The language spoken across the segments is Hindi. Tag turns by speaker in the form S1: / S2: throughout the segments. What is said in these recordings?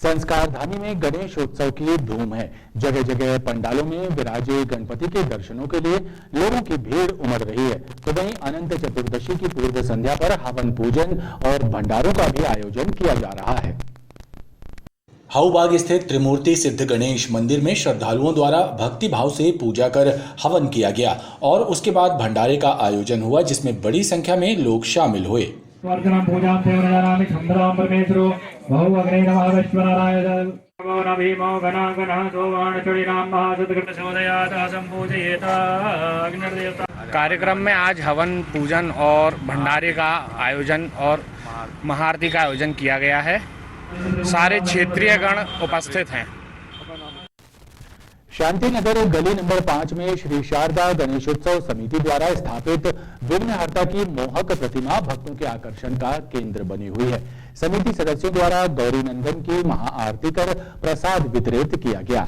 S1: संस्कार धामी में गणेशोत्सव की धूम है। जगह जगह पंडालों में विराजे गणपति के दर्शनों के लिए लोगों की भीड़ उमड़ रही है। तो वहीं अनंत चतुर्दशी की पूर्व संध्या पर हवन पूजन और भंडारों का भी आयोजन किया जा रहा है।
S2: हाऊबाग स्थित त्रिमूर्ति सिद्ध गणेश मंदिर में श्रद्धालुओं द्वारा भक्ति भाव से पूजा कर हवन किया गया और उसके बाद भंडारे का आयोजन हुआ, जिसमें बड़ी संख्या में लोग शामिल हुए।
S3: कार्यक्रम में आज हवन पूजन और भंडारे का आयोजन और महाआरती का आयोजन किया गया है। सारे क्षेत्रीय गण उपस्थित हैं।
S1: शांतिनगर गली नंबर 5 में श्री शारदा गणेशोत्सव समिति द्वारा स्थापित विघ्नहर्ता की मोहक प्रतिमा भक्तों के आकर्षण का केंद्र बनी हुई है। समिति सदस्यों द्वारा गौरी नंदन की महाआरती कर प्रसाद वितरित किया गया।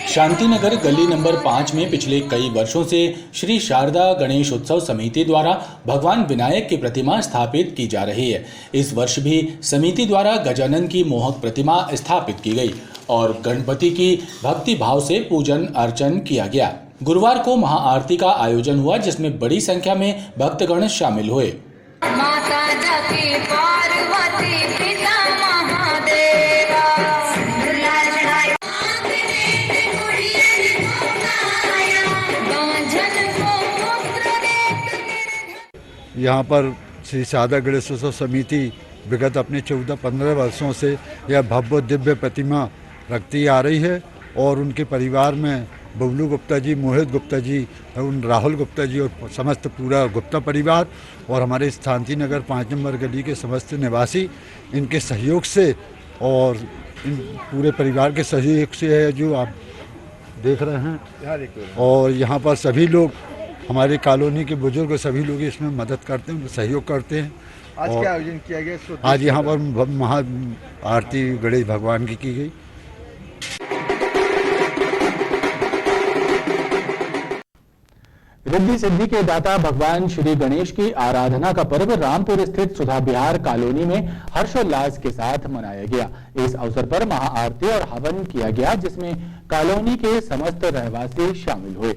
S2: शांतिनगर गली नंबर 5 में पिछले कई वर्षों से श्री शारदा गणेश उत्सव समिति द्वारा भगवान विनायक की प्रतिमा स्थापित की जा रही है। इस वर्ष भी समिति द्वारा गजानन की मोहक प्रतिमा स्थापित की गई और गणपति की भक्ति भाव से पूजन अर्चन किया गया। गुरुवार को महाआरती का आयोजन हुआ, जिसमें बड़ी संख्या में भक्तगण शामिल हुए।
S4: यहाँ पर श्री शारदा गणेशोत्सव समिति विगत अपने 14-15 वर्षों से यह भव्य दिव्य प्रतिमा रखती आ रही है और उनके परिवार में बबलू गुप्ता जी, मोहित गुप्ता जी, राहुल गुप्ता जी और समस्त पूरा गुप्ता परिवार और हमारे शांतिनगर 5 नंबर गली के समस्त निवासी इनके सहयोग से और इन पूरे परिवार के सहयोग से है जो आप देख रहे हैं। और यहाँ पर सभी लोग, हमारे कॉलोनी के बुजुर्ग सभी लोग इसमें मदद करते हैं, सहयोग करते हैं।
S5: आज क्या आयोजन किया गया?
S4: आज यहाँ पर महा आरती गणेश भगवान की गई।
S1: रिद्धि सिद्धि के दाता भगवान श्री गणेश की आराधना का पर्व रामपुर स्थित सुधा विहार कॉलोनी में हर्षोल्लास के साथ मनाया गया। इस अवसर पर महाआरती और हवन किया गया, जिसमें कॉलोनी के समस्त रहवासी शामिल हुए।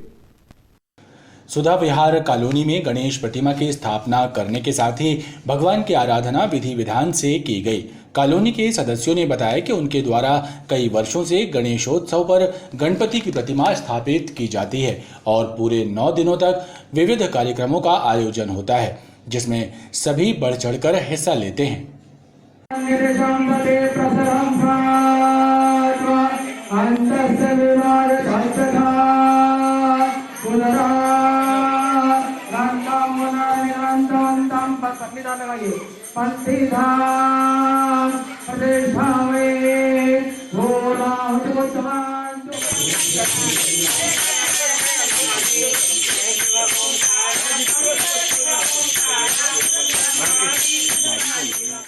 S2: सुधा विहार कॉलोनी में गणेश प्रतिमा की स्थापना करने के साथ ही भगवान की आराधना विधि विधान से की गई। कॉलोनी के सदस्यों ने बताया कि उनके द्वारा कई वर्षों से गणेशोत्सव पर गणपति की प्रतिमा स्थापित की जाती है और पूरे 9 दिनों तक विविध कार्यक्रमों का आयोजन होता है, जिसमें सभी बढ़ चढ़कर हिस्सा लेते हैं।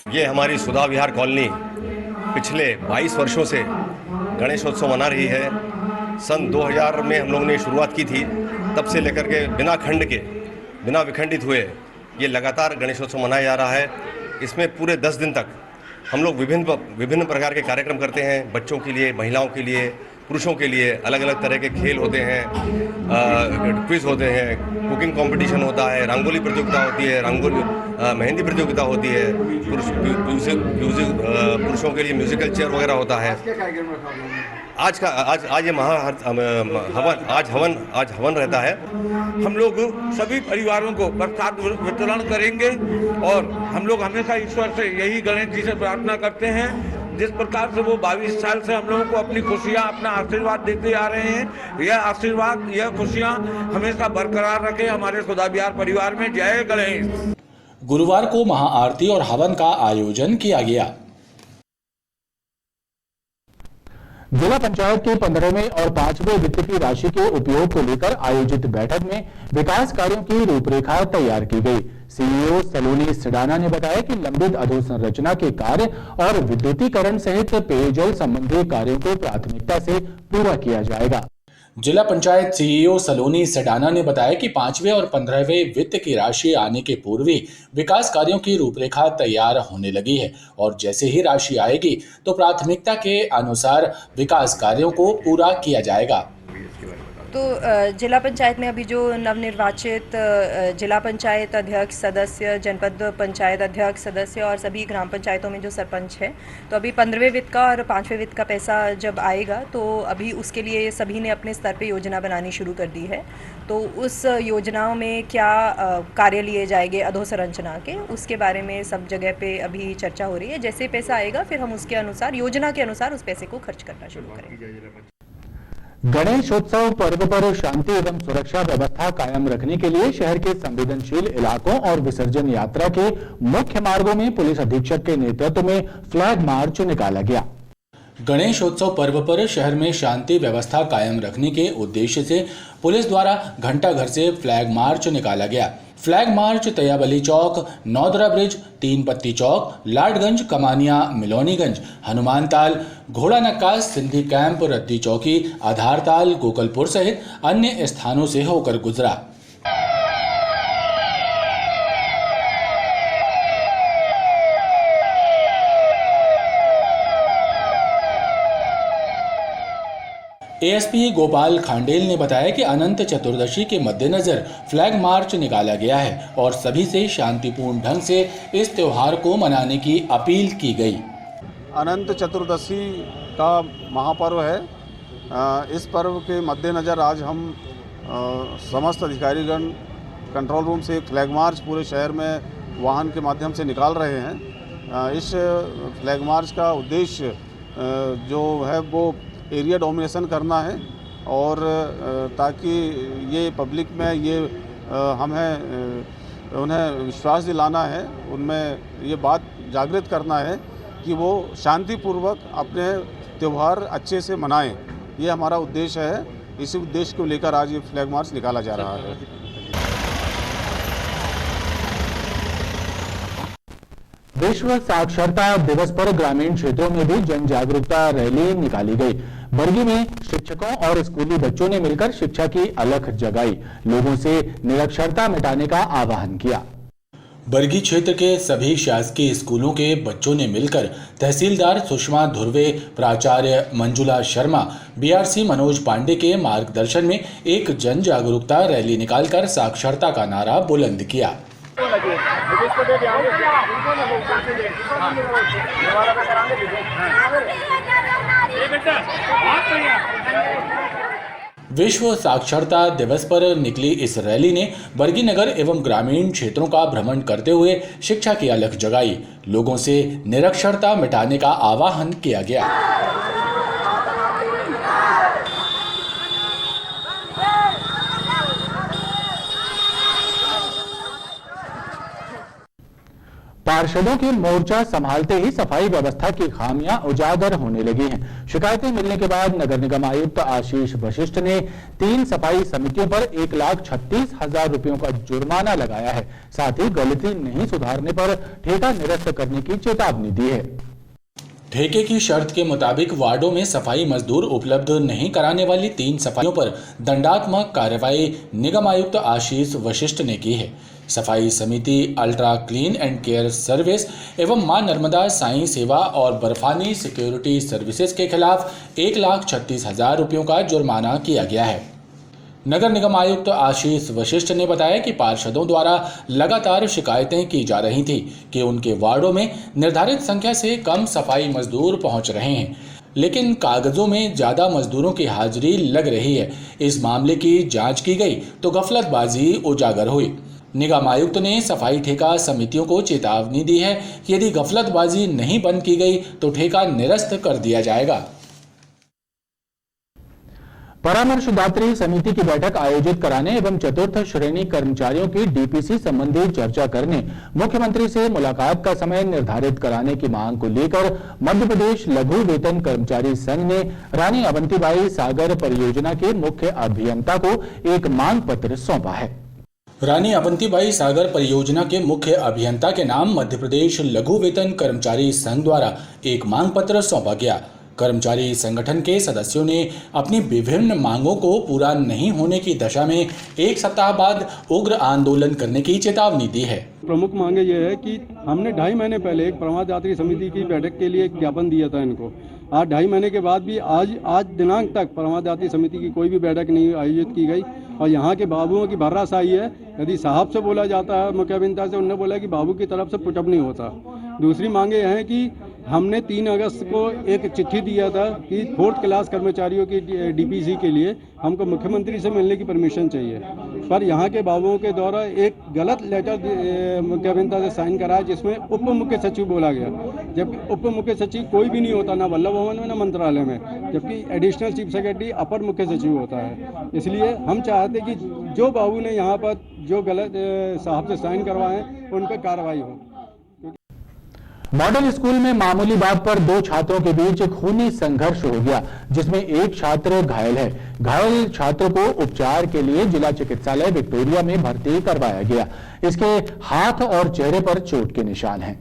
S6: ये हमारी सुधा विहार कॉलोनी पिछले 22 वर्षों से गणेशोत्सव मना रही है। सन 2000 में हम लोगों ने शुरुआत की थी, तब से लेकर के बिना खंड के, बिना विखंडित हुए ये लगातार गणेशोत्सव मनाया जा रहा है। इसमें पूरे 10 दिन तक हम लोग विभिन्न प्रकार के कार्यक्रम करते हैं। बच्चों के लिए, महिलाओं के लिए, पुरुषों के लिए अलग अलग तरह के खेल होते हैं, क्विज होते हैं, कुकिंग कंपटीशन होता है, रंगोली प्रतियोगिता होती है, मेहंदी प्रतियोगिता होती है, पुरुषों के लिए म्यूजिकल चेयर वगैरह होता है। आज ये हवन रहता है।
S7: हम लोग सभी परिवारों को प्रसाद वितरण करेंगे और हम लोग हमेशा ईश्वर से यही गणेश जी से प्रार्थना करते हैं, जिस प्रकार से वो 22 साल से हम लोगों को अपनी खुशियाँ, अपना आशीर्वाद देते आ रहे हैं। यह आशीर्वाद, यह खुशियाँ हमेशा बरकरार रखें हमारे सुधा विहार परिवार में। जय गणेश।
S2: गुरुवार को महाआरती और हवन का आयोजन किया गया।
S1: जिला पंचायत के 15वें और 5वें वित्त की राशि के उपयोग को लेकर आयोजित बैठक में विकास कार्यों की रूपरेखा तैयार की गई। सीईओ सलोनी सिडाना ने बताया कि लंबित अधोसंरचना के कार्य और विद्युतीकरण सहित पेयजल संबंधी कार्यों को प्राथमिकता से पूरा किया जाएगा।
S2: जिला पंचायत सीईओ सलोनी सडाना ने बताया कि 5वें और 15वें वित्त की राशि आने के पूर्व ही विकास कार्यों की रूपरेखा तैयार होने लगी है और जैसे ही राशि आएगी तो प्राथमिकता के अनुसार विकास कार्यों को पूरा किया जाएगा।
S8: तो जिला पंचायत में अभी जो नवनिर्वाचित जिला पंचायत अध्यक्ष सदस्य, जनपद पंचायत अध्यक्ष सदस्य और सभी ग्राम पंचायतों में जो सरपंच है, तो अभी 15वें वित्त का और 5वें वित्त का पैसा जब आएगा तो अभी उसके लिए सभी ने अपने स्तर पे योजना बनानी शुरू कर दी है। तो उस योजनाओं में क्या कार्य लिए जाएंगे अधोसंरचना के, उसके बारे में सब जगह पे अभी चर्चा हो रही है। जैसे पैसा आएगा फिर हम उसके अनुसार, योजना के अनुसार उस पैसे को खर्च करना शुरू करेंगे।
S1: गणेशोत्सव पर्व पर शांति एवं सुरक्षा व्यवस्था कायम रखने के लिए शहर के संवेदनशील इलाकों और विसर्जन यात्रा के मुख्य मार्गों में पुलिस अधीक्षक के नेतृत्व में फ्लैग मार्च निकाला गया।
S2: गणेशोत्सव पर्व पर शहर में शांति व्यवस्था कायम रखने के उद्देश्य से पुलिस द्वारा घंटाघर से फ्लैग मार्च निकाला गया। फ्लैग मार्च तैयाबली चौक, नौदरा ब्रिज, तीन पत्ती चौक, लाडगंज, कमानिया, मिलोनीगंज, हनुमान ताल, घोड़ा नक्कास, सिंधी कैंप, रद्दी चौकी, आधार ताल, गोकलपुर सहित अन्य स्थानों से होकर गुजरा। एएसपी गोपाल खांडेल ने बताया कि अनंत चतुर्दशी के मद्देनजर फ्लैग मार्च निकाला गया है और सभी से शांतिपूर्ण ढंग से इस त्योहार को मनाने की अपील की गई।
S9: अनंत चतुर्दशी का महापर्व है। इस पर्व के मद्देनजर आज हम समस्त अधिकारीगण कंट्रोल रूम से एक फ्लैग मार्च पूरे शहर में वाहन के माध्यम से निकाल रहे हैं। इस फ्लैग मार्च का उद्देश्य जो है वो एरिया डोमिनेशन करना है और ताकि ये पब्लिक में ये हमें उन्हें विश्वास दिलाना है, उनमें ये बात जागृत करना है कि वो शांतिपूर्वक अपने त्यौहार अच्छे से मनाएं। ये हमारा उद्देश्य है। इसी उद्देश्य को लेकर आज ये फ्लैग मार्च निकाला जा रहा है।
S1: विश्व साक्षरता दिवस पर ग्रामीण क्षेत्रों में भी जन जागरूकता रैली निकाली गई। बरगी में शिक्षकों और स्कूली बच्चों ने मिलकर शिक्षा की अलख जगाई, लोगों से निरक्षरता मिटाने का आह्वान किया।
S2: बरगी क्षेत्र के सभी शासकीय स्कूलों के बच्चों ने मिलकर तहसीलदार सुषमा धुर्वे, प्राचार्य मंजुला शर्मा, बीआरसी मनोज पांडे के मार्गदर्शन में एक जन जागरूकता रैली निकालकर साक्षरता का नारा बुलंद किया। विश्व साक्षरता दिवस पर निकली इस रैली ने बरगी नगर एवं ग्रामीण क्षेत्रों का भ्रमण करते हुए शिक्षा की अलख जगाई, लोगों से निरक्षरता मिटाने का आह्वान किया गया।
S1: पार्षदों के मोर्चा संभालते ही सफाई व्यवस्था की खामियां उजागर होने लगी हैं। शिकायतें मिलने के बाद नगर निगम आयुक्त आशीष वशिष्ठ ने 3 सफाई समितियों पर 1,36,000 रुपयों का जुर्माना लगाया है। साथ ही गलती नहीं सुधारने पर ठेका निरस्त करने की चेतावनी दी है।
S2: ठेके की शर्त के मुताबिक वार्डों में सफाई मजदूर उपलब्ध नहीं कराने वाली 3 सफाइयों पर दंडात्मक कार्रवाई निगम आयुक्त आशीष वशिष्ठ ने की है। सफाई समिति ultra clean and care service एवं मां नर्मदा साईं सेवा और बर्फानी सिक्योरिटी सर्विसेज के खिलाफ 1,36,000 रुपयों का जुर्माना किया गया है। नगर निगम आयुक्त आशीष वशिष्ठ ने बताया कि पार्षदों द्वारा लगातार शिकायतें की जा रही थी कि उनके वार्डों में निर्धारित संख्या से कम सफाई मजदूर पहुंच रहे हैं, लेकिन कागजों में ज्यादा मजदूरों की हाजिरी लग रही है। इस मामले की जांच की गई तो गफलतबाजी उजागर हुई। निगम आयुक्त ने सफाई ठेका समितियों को चेतावनी दी है कि यदि गफलतबाजी नहीं बंद की गई तो ठेका निरस्त कर दिया जाएगा।
S1: परामर्शदात्री समिति की बैठक आयोजित कराने एवं चतुर्थ श्रेणी कर्मचारियों की डीपीसी संबंधी चर्चा करने मुख्यमंत्री से मुलाकात का समय निर्धारित कराने की मांग को लेकर मध्य प्रदेश लघु वेतन कर्मचारी संघ ने रानी अवंतीबाई सागर परियोजना के मुख्य अभियंता को एक मांग पत्र सौंपा है।
S2: रानी अवंतीबाई सागर परियोजना के मुख्य अभियंता के नाम मध्य प्रदेश लघु वेतन कर्मचारी संघ द्वारा एक मांग पत्र सौंपा गया। कर्मचारी संगठन के सदस्यों ने अपनी विभिन्न मांगों को पूरा नहीं होने की दशा में 1 सप्ताह बाद उग्र आंदोलन करने की चेतावनी दी है।
S10: प्रमुख मांगे ये है कि हमने 2.5 महीने पहले एक प्रमाद यात्री समिति की बैठक के लिए एक ज्ञापन दिया था इनको। आज 2.5 महीने के बाद भी आज दिनांक तक प्रमाद यात्री समिति की कोई भी बैठक नहीं आयोजित की गई और यहाँ के बाबुओं की भर्राशाही है। यदि साहब से बोला जाता है, मुख्य अभियंता से, उन्होंने बोला कि बाबू की तरफ से पुटअप नहीं होता। दूसरी मांगे यह है कि हमने 3 अगस्त को एक चिट्ठी दिया था कि 4th क्लास कर्मचारियों की डीपीसी के लिए हमको मुख्यमंत्री से मिलने की परमिशन चाहिए, पर यहाँ के बाबुओं के द्वारा एक गलत लेटर मुख्य अभियंता से साइन कराया जिसमें उप मुख्य सचिव बोला गया, जबकि उप मुख्य सचिव कोई भी नहीं होता, ना वल्लभ भवन में ना मंत्रालय में, जबकि एडिशनल चीफ सेक्रेटरी अपर मुख्य सचिव होता है। इसलिए हम चाहते कि जो बाबू ने यहाँ पर जो गलत साहब से साइन करवाए उन पर कार्रवाई हो।
S1: मॉडल स्कूल में मामूली बात पर 2 छात्रों के बीच खूनी संघर्ष हो गया, जिसमें एक छात्र घायल है। घायल छात्र को उपचार के लिए जिला चिकित्सालय विक्टोरिया में भर्ती करवाया गया। इसके हाथ और चेहरे पर चोट के निशान हैं।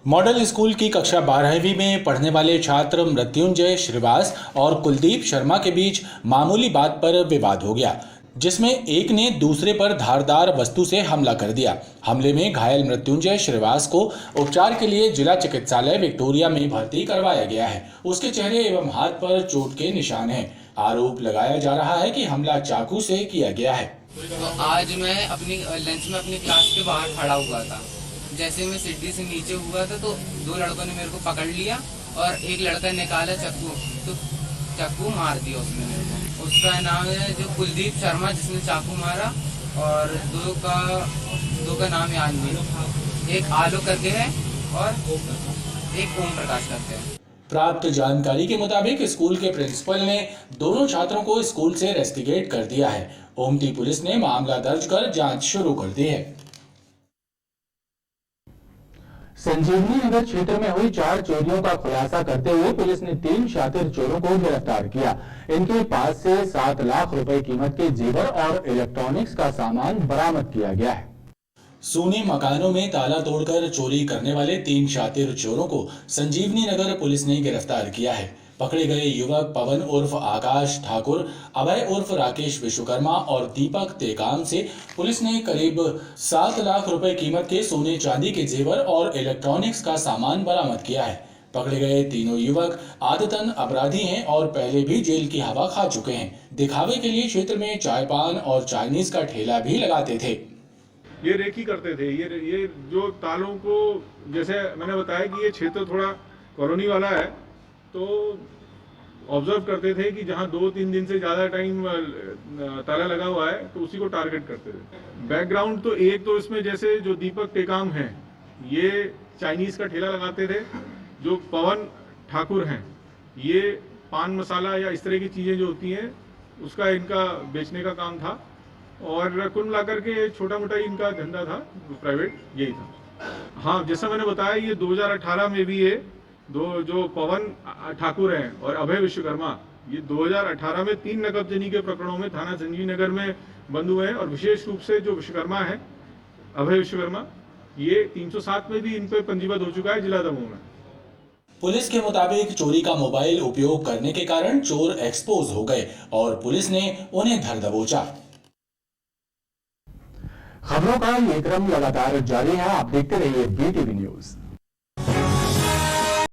S2: मॉडल स्कूल की कक्षा 12वीं में पढ़ने वाले छात्र मृत्युंजय श्रीवास और कुलदीप शर्मा के बीच मामूली बात पर विवाद हो गया, जिसमें एक ने दूसरे पर धारदार वस्तु से हमला कर दिया। हमले में घायल मृत्युंजय श्रीवास को उपचार के लिए जिला चिकित्सालय विक्टोरिया में भर्ती करवाया गया है। उसके चेहरे एवं हाथ पर चोट के निशान हैं। आरोप लगाया जा रहा है कि हमला चाकू से किया गया है।
S11: तो आज मैं अपनी लंच में अपनी क्लास के बाहर खड़ा हुआ था। जैसे मैं सीढ़ी से नीचे हुआ था तो 2 लड़कों ने मेरे को पकड़ लिया और एक लड़का निकाला चाकू, तो चाकू मार दिया उसने मेरे को। उसका नाम है जो कुलदीप शर्मा जिसने चाकू मारा, और 2 का नाम याद नहीं, एक आलोक करके है और एक ओम प्रकाश करके है।
S2: प्राप्त जानकारी के मुताबिक स्कूल के प्रिंसिपल ने दोनों छात्रों को स्कूल से रेस्टिकेट कर दिया है। ओमती पुलिस ने मामला दर्ज कर जांच शुरू कर दी है।
S1: संजीवनी नगर क्षेत्र में हुई 4 चोरियों का खुलासा करते हुए पुलिस ने 3 शातिर चोरों को गिरफ्तार किया। इनके पास से 7 लाख रुपए कीमत के जेवर और इलेक्ट्रॉनिक्स का सामान बरामद किया गया है।
S2: सूने मकानों में ताला तोड़कर चोरी करने वाले 3 शातिर चोरों को संजीवनी नगर पुलिस ने गिरफ्तार किया है। पकड़े गए युवक पवन उर्फ आकाश ठाकुर, अभय उर्फ राकेश विश्वकर्मा और दीपक तेकाम से पुलिस ने करीब 7 लाख रुपए कीमत के सोने चांदी के जेवर और इलेक्ट्रॉनिक्स का सामान बरामद किया है। पकड़े गए तीनों युवक आदतन अपराधी हैं और पहले भी जेल की हवा खा चुके हैं। दिखावे के लिए क्षेत्र में चाय पान और चाइनीज का ठेला भी लगाते थे।
S12: ये रेकी करते थे। ये जो तालों को, जैसे मैंने बताया कि ये क्षेत्र थोड़ा कॉलोनी वाला है, तो ऑब्जर्व करते थे कि जहाँ 2-3 दिन से ज़्यादा टाइम ताला लगा हुआ है तो उसी को टारगेट करते थे। बैकग्राउंड तो एक तो इसमें जैसे जो दीपक टेकाम हैं ये चाइनीज़ का ठेला लगाते थे, जो पवन ठाकुर हैं ये पान मसाला या इस तरह की चीज़ें जो होती हैं उसका इनका बेचने का काम था, और कुल मिलाकर के छोटा मोटा इनका धंधा था प्राइवेट, यही था। हाँ, जैसा मैंने बताया ये 2018 में भी ये जो पवन ठाकुर हैं और अभय विश्वकर्मा, ये 2018 में 3 नकबजनी के प्रकरणों में थाना संजीवनी नगर में बंद हुए हैं, और विशेष रूप से जो विश्वकर्मा है अभय विश्वकर्मा, ये 307 में भी इन पर पंजीबद्ध हो चुका है जिला दमोह में।
S2: पुलिस के मुताबिक चोरी का मोबाइल उपयोग करने के कारण चोर एक्सपोज हो गए और पुलिस ने उन्हें धर दबोचा।
S1: खबरों का ये क्रम लगातार जारी है, आप देखते रहिए BTV न्यूज।